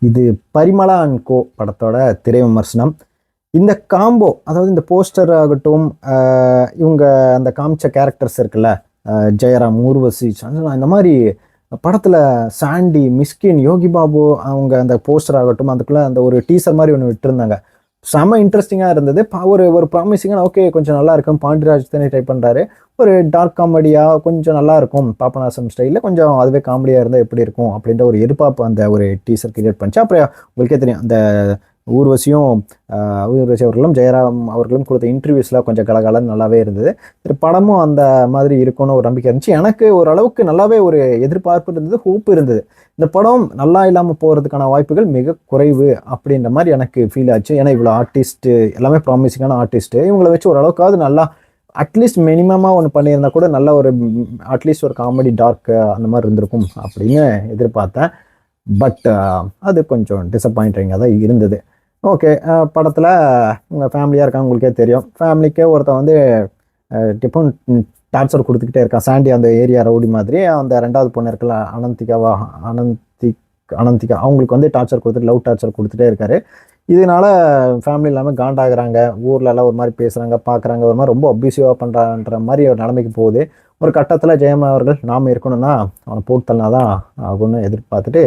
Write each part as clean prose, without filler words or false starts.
இது பரிமளா அண்ட் கோ படத்தோட திரை விமர்சனம். இந்த காம்போ, அதாவது இந்த போஸ்டர் ஆகட்டும், இவங்க அந்த காமிச்ச கேரக்டர்ஸ் இருக்குல்ல, ஜெயராம், ஊர்வசி, சஞ்சனா, இந்த மாதிரி படத்தில் சாண்டி, மிஸ்கின், யோகி பாபு அவங்க அந்த போஸ்டர் ஆகட்டும், அதுக்குள்ளே அந்த ஒரு டீசர் மாதிரி ஒன்று விட்டுருந்தாங்க. செம்ம இன்ட்ரெஸ்டிங்காக இருந்தது. ஒரு ஒரு ப்ராமிசிங்காக ஓகே கொஞ்சம் நல்லா இருக்கும். பாண்டியராஜ் தானே ட்ரை பண்ணுறாரு. ஒரு டார்க் காமெடியாக கொஞ்சம் நல்லா இருக்கும், பாபநாசம் ஸ்டைலில் கொஞ்சம் அதுவே காமெடியாக இருந்தால் எப்படி இருக்கும் அப்படின்ற ஒரு எதிர்பார்ப்பு அந்த ஒரு டீசர் கிரியேட் பண்ணிச்சு. அப்புறம் உங்களுக்கே தெரியும், அந்த ஊர்வசியும் ஊர்வசி அவர்களும் ஜெயராம் அவர்களும் கொடுத்த இன்டர்வியூஸ்லாம் கொஞ்சம் கலகலன்னு நல்லாவே இருந்தது. படமும் அந்த மாதிரி இருக்கும்னு ஒரு நம்பிக்கை இருந்துச்சு. எனக்கு ஓரளவுக்கு நல்லாவே ஒரு எதிர்பார்ப்பு இருந்தது, ஹோப் இருந்தது. இந்த படம் நல்லா இல்லாமல் போகிறதுக்கான வாய்ப்புகள் மிக குறைவு அப்படின்ற மாதிரி எனக்கு ஃபீல் ஆச்சு. ஏன்னா இவ்வளோ ஆர்டிஸ்ட்டு, எல்லாமே ப்ராமிசிங்கான ஆர்டிஸ்ட்டு, இவங்களை வச்சு ஓரளவுக்காவது நல்லா அட்லீஸ்ட் மினிமமாக ஒன்று பண்ணியிருந்தா கூட நல்ல ஒரு அட்லீஸ்ட் ஒரு காமெடி டார்க் அந்த மாதிரி இருந்திருக்கும் அப்படின்னு எதிர்பார்த்தேன். பட் அது கொஞ்சம் டிசப்பாயிண்டிங்காக தான் இருந்தது. ஓகே, படத்தில் உங்கள் ஃபேமிலியாக இருக்காங்க, உங்களுக்கே தெரியும். ஃபேமிலிக்கே ஒருத்தன் வந்து டிஃபன் டார்ச்சர் கொடுத்துக்கிட்டே இருக்கான். சாண்டி அந்த ஏரியா ரவுடி மாதிரி. அந்த ரெண்டாவது பொண்ணு இருக்குல்ல, அனந்திகா, அவங்களுக்கு வந்து டார்ச்சர் கொடுத்துட்டு, லவ் டார்ச்சர் கொடுத்துட்டே இருக்காரு. இதனால ஃபேமிலி இல்லாமல் காண்டாகிறாங்க. ஊரில் எல்லாம் ஒரு மாதிரி பேசுகிறாங்க, பார்க்குறாங்க, ஒரு மாதிரி ரொம்ப அப்யூசிவாக பண்ணுறான்ற மாதிரி ஒரு நிலைமைக்கு போகுது. ஒரு கட்டத்தில் ஜெயம் அவர்கள் நாம் இருக்கணும்னா அவனை போட்டு தள்ளனா தான் ஆகும்னு எதிர்பார்த்துட்டு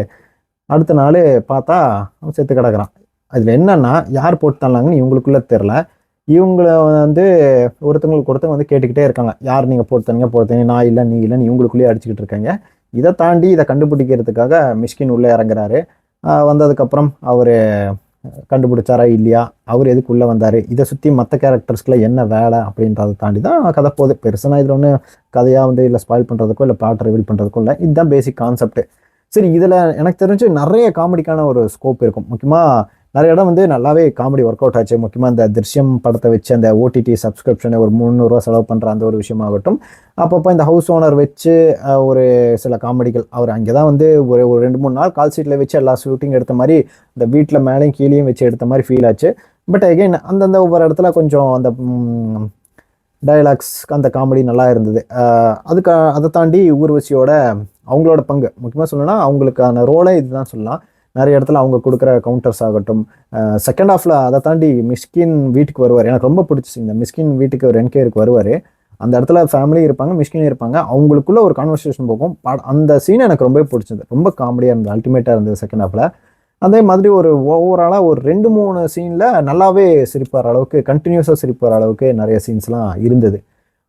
அடுத்த நாள் பார்த்தா அவன் செத்து கிடக்குறான். அதில் என்னன்னா யார் போட்டு தள்ளாங்கன்னு இவங்களுக்குள்ள தெரில. இவங்கள வந்து ஒருத்தவங்க வந்து கேட்டுக்கிட்டே இருக்காங்க, யார் நீங்கள் போட்டு நான் இல்லை, நீ இல்லைன்னு இவங்களுக்குள்ளேயே அடிச்சுக்கிட்டு இருக்காங்க. இதை தாண்டி இதை கண்டுபிடிக்கிறதுக்காக மிஷ்கின் உள்ளே இறங்குறாரு. வந்ததுக்கப்புறம் அவர் கண்டுபிடிச்சாரா இல்லையா, அவர் எதுக்குள்ளே வந்தார், இதை சுற்றி மற்ற கேரக்டர்ஸ்க்குள்ள என்ன வேலை அப்படின்றத தாண்டி தான் கதை போகுது. பெருசுனா இதில் ஒன்று கதையாக வந்து இல்லை ஸ்பாயில் பண்ணுறதுக்கோ இல்லை பிளாட் ரிவீல் பண்ணுறதுக்கோ இல்லை. இதுதான் பேசிக் கான்செப்ட். சரி, இதில் எனக்கு தெரிஞ்சு நிறைய காமெடிக்கான ஒரு ஸ்கோப் இருக்கும். முக்கியமாக நிறைய இடம் வந்து நல்லாவே காமெடி ஒர்க் அவுட் ஆச்சு. முக்கியமாக இந்த திருஷ்யம் படத்தை வச்சு அந்த ஓடிடி சப்ஸ்கிரிப்ஷனை ஒரு 300 ரூபா செலவு பண்ணுற அந்த ஒரு விஷயமாகட்டும், அப்பப்போ இந்த ஹவுஸ் ஓனர் வச்சு ஒரு சில காமெடிகள், அவர் அங்கே தான் வந்து ஒரு 2-3 நாள் கால் சீட்டில் வச்சு எல்லா ஷூட்டிங் எடுத்த மாதிரி, இந்த வீட்டில் மேலேயும் கீழேயும் வச்சு எடுத்த மாதிரி ஃபீல் ஆச்சு. பட் அகெயின் அந்தந்த ஒவ்வொரு இடத்துல கொஞ்சம் அந்த டயலாக்ஸ், அந்த காமெடி நல்லா இருந்தது. அதை தாண்டி ஊர்வசியோட அவங்களோட பங்கு முக்கியமாக சொல்லணும்னா அவங்களுக்கான ரோலே இதுதான் சொல்லலாம். நிறைய இடத்துல அவங்க கொடுக்குற கவுண்டர்ஸ் ஆகட்டும், செகண்ட் ஹாஃபில் அதை தாண்டி மிஷ்கின் வீட்டுக்கு வருவார். எனக்கு ரொம்ப பிடிச்சிச்சு இந்த மிஷ்கின் வீட்டுக்கு ஒரு என்கேருக்கு வருவார். அந்த இடத்துல ஃபேமிலி இருப்பாங்க, மிஷ்கின் இருப்பாங்க, அவங்களுக்குள்ள ஒரு கான்வர்சேஷன் போகும். அந்த சீன் எனக்கு ரொம்ப பிடிச்சது, ரொம்ப காமெடியாக இருந்தது, அல்டிமேட்டாக இருந்தது செகண்ட் ஹாஃபில். அதே மாதிரி ஒரு ஓவராலாக ஒரு 2-3 சீனில் நல்லாவே சிரிப்பார் அளவுக்கு, கண்டினியூஸாக சிரிப்பார் அளவுக்கு நிறைய சீன்ஸ்லாம் இருந்தது.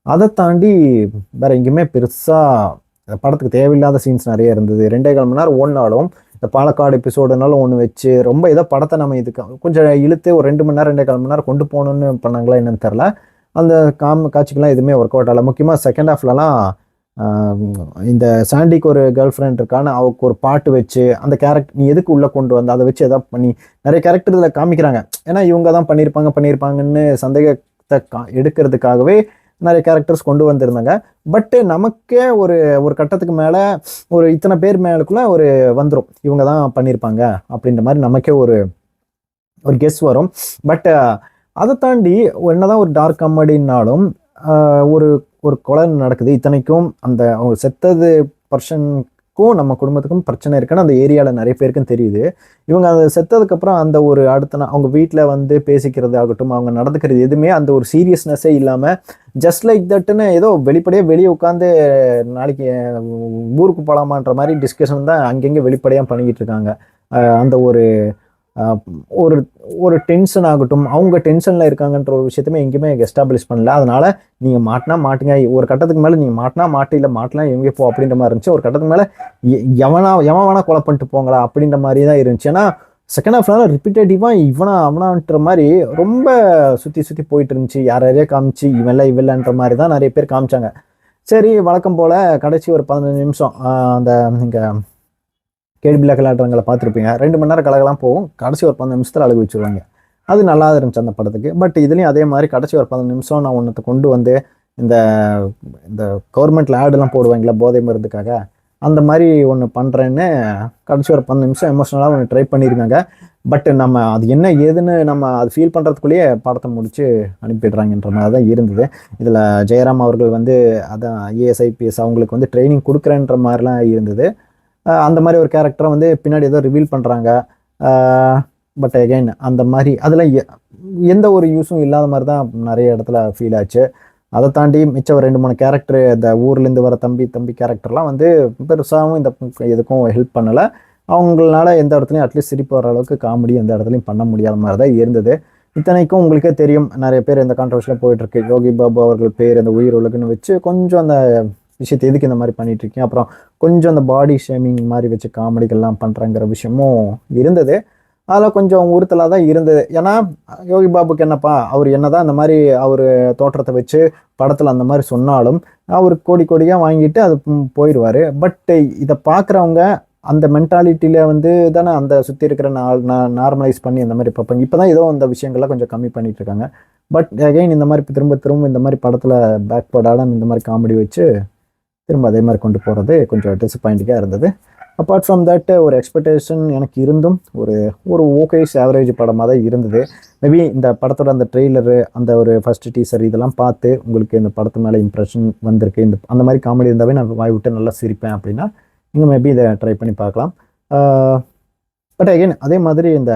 அதை தாண்டி வேற எங்கேயுமே பெருசாக படத்துக்கு தேவையில்லாத சீன்ஸ் நிறைய இருந்தது. 2.25 மணி நேரம் ஓடினாலும் இந்த பாலக்காடு எபிசோடுனாலும் ஒன்று வச்சு ரொம்ப ஏதோ படத்தை நம்ம இதுக்கு கொஞ்சம் இழுத்து ஒரு 2 மணி நேரம் 2.25 மணி நேரம் கொண்டு போகணுன்னு பண்ணாங்களா என்னன்னு தெரில. அந்த காட்சிக்கெல்லாம் எதுவுமே ஒர்க் அவுட் ஆகலை. முக்கியமாக செகண்ட் ஹாஃப்லலாம் இந்த சாண்டிக்கு ஒரு கேர்ள் ஃப்ரெண்ட் இருக்கான்னு அவருக்கு ஒரு பாட்டு வச்சு அந்த கேரக்டர் நீ எதுக்கு உள்ளே கொண்டு வந்து அதை வச்சு எதாவது பண்ணி நிறைய கேரக்டர் இதில் காமிக்கிறாங்க. ஏன்னா இவங்க தான் பண்ணியிருப்பாங்கன்னு சந்தேகத்தை எடுக்கிறதுக்காகவே நிறைய கேரக்டர்ஸ் கொண்டு வந்திருந்தாங்க. பட்டு நமக்கே ஒரு ஒரு கட்டத்துக்கு மேலே ஒரு இத்தனை பேர் மேலுக்குள்ள ஒரு வந்துடும், இவங்க தான் பண்ணியிருப்பாங்க அப்படின்ற மாதிரி நமக்கே ஒரு ஒரு கெஸ் வரும். பட் அதை தாண்டி என்னதான் ஒரு டார்க் காமெடினாலும் ஒரு ஒரு கொலை நடக்குது. இத்தனைக்கும் அந்த அவங்க செத்தது பர்சனுக்கும் நம்ம குடும்பத்துக்கும் பிரச்சனை இருக்குன்னு அந்த ஏரியாவில் நிறைய பேருக்கும் தெரியுது. இவங்க அதை செத்ததுக்கப்புறம் அந்த ஒரு அடுத்த அவங்க வீட்டில் வந்து பேசிக்கிறது ஆகட்டும், அவங்க நடந்துக்கிறது எதுவுமே அந்த ஒரு சீரியஸ்னஸே இல்லாமல் ஜஸ்ட் லைக் தட்டுன்னு ஏதோ வெளியே உட்காந்து நாளைக்கு ஊருக்கு போகலாமான்ற மாதிரி டிஸ்கஷன் தான் அங்கங்கே வெளிப்படையாக பண்ணிக்கிட்டு இருக்காங்க. அந்த ஒரு ஒரு ஒரு டென்ஷன் ஆகட்டும், அவங்க டென்ஷனில் இருக்காங்கன்ற ஒரு விஷயத்தையுமே எங்கேயுமே எஸ்டாப்ளிஷ் பண்ணல. அதனால நீங்கள் மாட்டுங்க, ஒரு கட்டத்துக்கு மேலே நீங்கள் மாட்டலாம் எங்கே போ அப்படின்ற மாதிரி இருந்துச்சு. ஒரு கட்டத்துக்கு மேலே எவன் வேணா கொலை பண்ணிட்டு போங்களா அப்படின்ற மாதிரி தான் இருந்துச்சு. ஏன்னா செகண்ட் ஹாஃப்லாம் ரிப்பீட்டேட்டிவாக அவனான்ற மாதிரி ரொம்ப சுற்றி போயிட்டு இருந்துச்சு. யாரையே காமிச்சு இவன்ல மாதிரி தான் நிறைய பேர் காமிச்சாங்க. சரி, வழக்கம் போல் கடைசி ஒரு 15 நிமிஷம் அந்த நீங்கள் கேள்வியில் கலாட்டுறவங்களை பார்த்துருப்பீங்க, 2 மணி நேரம் கலகலாம் போகும், கடைசி ஒரு 15 நிமிஷத்தில் அழகு வச்சுருவாங்க. அது நல்லா இருந்துச்சு அந்த படத்துக்கு. பட் இதுலேயும் அதே மாதிரி கடைசி ஒரு 15 நிமிஷம் நான் ஒன்றத்தை கொண்டு வந்து இந்த கவர்மெண்ட்டில் ஆடுலாம் போடுவாங்களா போதை மருந்துக்காக, அந்த மாதிரி ஒன்று பண்ணுறேன்னு கடைசி ஒரு 15 நிமிஷம் எமோஷனலாக ஒன்று ட்ரை பண்ணியிருந்தாங்க. பட் நம்ம அது என்ன ஏதுன்னு நம்ம அது ஃபீல் பண்ணுறதுக்குள்ளேயே படத்தை முடித்து அனுப்பிடுறாங்கன்ற மாதிரி தான் இருந்தது. இதில் ஜெயராம் அவர்கள் வந்து அதான் ஐஏஎஸ் ஐபிஎஸ் அவங்களுக்கு வந்து ட்ரைனிங் கொடுக்குறேன்ற மாதிரிலாம் இருந்தது. அந்த மாதிரி ஒரு கேரக்டரை வந்து பின்னாடி ஏதோ ரிவீல் பண்ணுறாங்க. பட் அகைன் அந்த மாதிரி அதில் எந்த ஒரு யூஸும் இல்லாத மாதிரி தான் நிறைய இடத்துல ஃபீல் ஆச்சு. அதை தாண்டி மிச்சம் 2-3 கேரக்டர், இந்த ஊர்லேருந்து வர தம்பி கேரக்டர்லாம் வந்து பெருசாகவும் இந்த எதுக்கும் ஹெல்ப் பண்ணலை. அவங்களால எந்த இடத்துலையும் அட்லீஸ்ட் சிரிப்பு வர அளவுக்கு காமெடி எந்த இடத்துலையும் பண்ண முடியாத மாதிரி தான் இருந்தது. இத்தனைக்கும் உங்களுக்கே தெரியும், நிறைய பேர் இந்த கான்ட்ரவர்ஷியில் போயிட்டுருக்கு. யோகி பாபு அவர்கள் பேர் அந்த உயிர் உலகுன்னு வச்சு கொஞ்சம் அந்த விஷயத்தை எதுக்கு இந்த மாதிரி பண்ணிட்டு இருக்கீங்க, அப்புறம் கொஞ்சம் அந்த பாடி ஷேமிங் மாதிரி வச்சு காமெடிகள்லாம் பண்ணுறங்கிற விஷயமும் இருந்தது. அதெல்லாம் கொஞ்சம் உறுத்தலாக தான் இருந்தது. ஏன்னா யோகி பாபுக்கு என்னப்பா, அவர் என்னதான் அந்த மாதிரி அவர் தோற்றத்தை வச்சு படத்தில் அந்த மாதிரி சொன்னாலும் அவர் கோடியாக வாங்கிட்டு அது போயிடுவார். பட் இதை பார்க்குறவங்க அந்த மென்டாலிட்டியில் வந்து தானே அந்த சுற்றி இருக்கிற நார்மலைஸ் பண்ணி அந்த மாதிரி பார்ப்பாங்க. இப்போ தான் ஏதோ அந்த விஷயங்கள்லாம் கொஞ்சம் கம்மி பண்ணிட்டு இருக்காங்க. பட் அகைன் இந்த மாதிரி திரும்ப இந்த மாதிரி படத்தில் பேக்வர்டான இந்த மாதிரி காமெடி வச்சு திரும்ப அதே மாதிரி கொண்டு போகிறது கொஞ்சம் டிசப்பாயிண்டிங்காக இருந்தது. அப்பார்ட் ஃப்ரம் தட் ஒரு எக்ஸ்பெக்டேஷன் எனக்கு இருந்தும் ஒரு ஓகேஸ் ஆவரேஜ் படமாக தான் இருந்தது. மேபி இந்த படத்தோட அந்த ட்ரெய்லரு, அந்த ஒரு ஃபர்ஸ்ட் டீசர் இதெல்லாம் பார்த்து உங்களுக்கு இந்த படத்து மேலே இம்ப்ரெஷன் வந்திருக்கு, அந்த மாதிரி காமெடி இருந்தாவே நான் வாய் விட்டு நல்லா சிரிப்பேன் அப்படின்னா நீங்கள் மேபி இதை ட்ரை பண்ணி பார்க்கலாம். பட் அகைன் அதே மாதிரி இந்த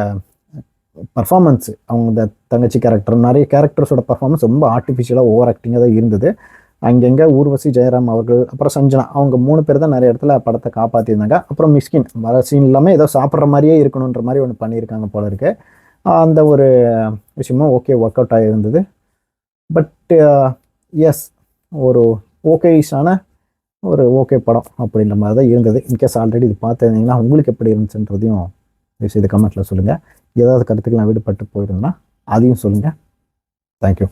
பர்ஃபார்மன்ஸ், அவங்க இந்த தங்கச்சி கேரக்டர், நிறைய கேரக்டர்ஸோட பர்ஃபார்மன்ஸ் ரொம்ப ஆர்டிஃபிஷியலாக ஓவர் ஆக்டிங்காக தான் இருந்தது. அங்கங்கே ஊர்வசி, ஜெயராம் அவர்கள், அப்புறம் சஞ்சனா, அவங்க 3 பேர் தான் நிறைய இடத்துல படத்தை காப்பாற்றியிருந்தாங்க. அப்புறம் மிஸ்கின் வர சீன் இல்லாமல் ஏதோ சாப்பிட்ற மாதிரியே இருக்கணுன்ற மாதிரி ஒன்று பண்ணியிருக்காங்க போல இருக்கு. அந்த ஒரு விஷயமும் ஓகே, ஒர்க் அவுட் ஆகியிருந்தது. பட் எஸ், ஒரு ஓகேஷான ஒரு ஓகே படம் அப்படின்ற மாதிரி தான் இருந்தது. இன்கேஸ் ஆல்ரெடி இது பார்த்துருந்தீங்கன்னா உங்களுக்கு எப்படி இருந்துச்சுன்றதையும் இது கமெண்ட்டில் சொல்லுங்கள். ஏதாவது கருத்துக்கள் நான் விடுபட்டு போயிருந்தேன்னா அதையும் சொல்லுங்கள். தேங்க்யூ.